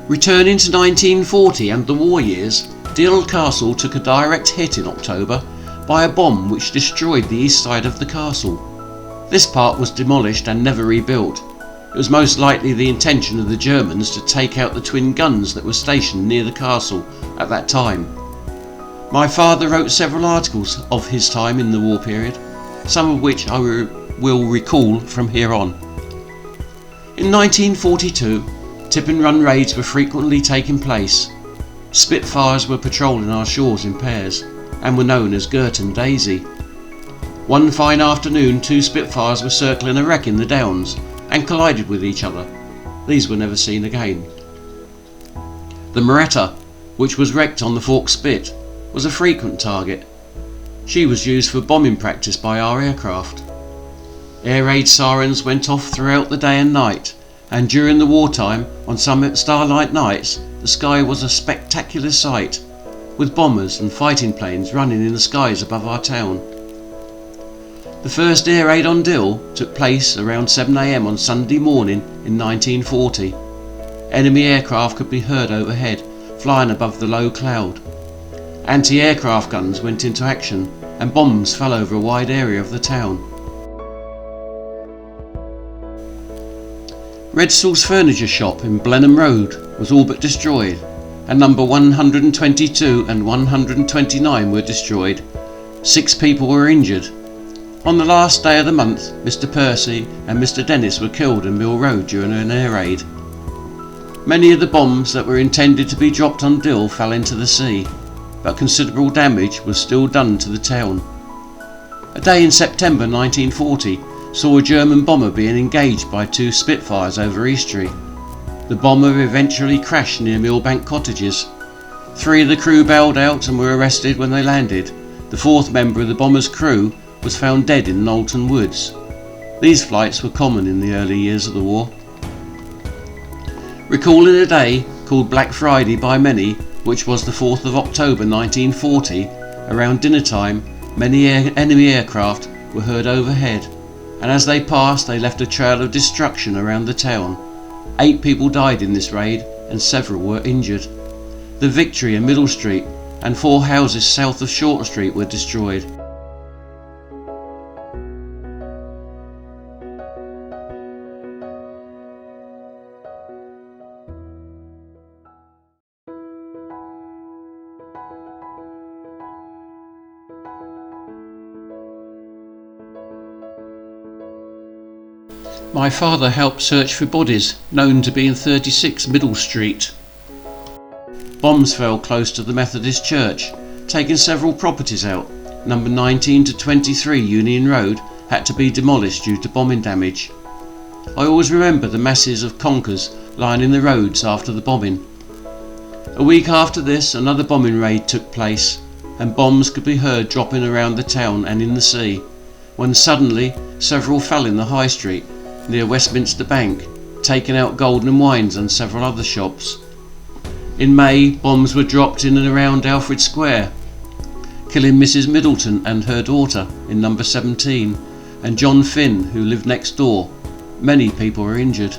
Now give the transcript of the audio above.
Returning to 1940 and the war years, Dill Castle took a direct hit in October by a bomb which destroyed the east side of the castle. This part was demolished and never rebuilt. It was most likely the intention of the Germans to take out the twin guns that were stationed near the castle at that time. My father wrote several articles of his time in the war period, some of which I will recall from here on. In 1942, tip and run raids were frequently taking place. Spitfires were patrolling our shores in pairs and were known as Gert and Daisy. One fine afternoon, 2 Spitfires were circling a wreck in the Downs and collided with each other. These were never seen again. The Moretta, which was wrecked on the Fork Spit, was a frequent target. She was used for bombing practice by our aircraft. Air raid sirens went off throughout the day and night, and during the wartime, on some starlight nights, the sky was a spectacular sight, with bombers and fighting planes running in the skies above our town. The first air raid on Dill took place around 7 AM on Sunday morning in 1940. Enemy aircraft could be heard overhead, flying above the low cloud. Anti-aircraft guns went into action and bombs fell over a wide area of the town. Redstall's furniture shop in Blenheim Road was all but destroyed, and number 122 and 129 were destroyed. 6 people were injured. On the last day of the month, Mr. Percy and Mr. Dennis were killed in Mill Road during an air raid. Many of the bombs that were intended to be dropped on Dill fell into the sea, but considerable damage was still done to the town. A day in September 1940 saw a German bomber being engaged by 2 Spitfires over East Street. The bomber eventually crashed near Millbank Cottages. 3 of the crew bailed out and were arrested when they landed. The 4th member of the bomber's crew was found dead in Knowlton Woods. These flights were common in the early years of the war. Recalling a day called Black Friday by many, which was the 4th of October 1940, around dinner time, many enemy aircraft were heard overhead, and as they passed they left a trail of destruction around the town. 8 people died in this raid and several were injured. The Victory in Middle Street and 4 houses south of Short Street were destroyed. My father helped search for bodies known to be in 36 Middle Street. Bombs fell close to the Methodist Church, taking several properties out. Number 19 to 23 Union Road had to be demolished due to bombing damage. I always remember the masses of conkers lining the roads after the bombing. A week after this, another bombing raid took place, and bombs could be heard dropping around the town and in the sea, when suddenly several fell in the High Street near Westminster Bank, taking out Golden Wines and several other shops. In May, bombs were dropped in and around Alfred Square, killing Mrs. Middleton and her daughter in number 17, and John Finn, who lived next door. Many people were injured.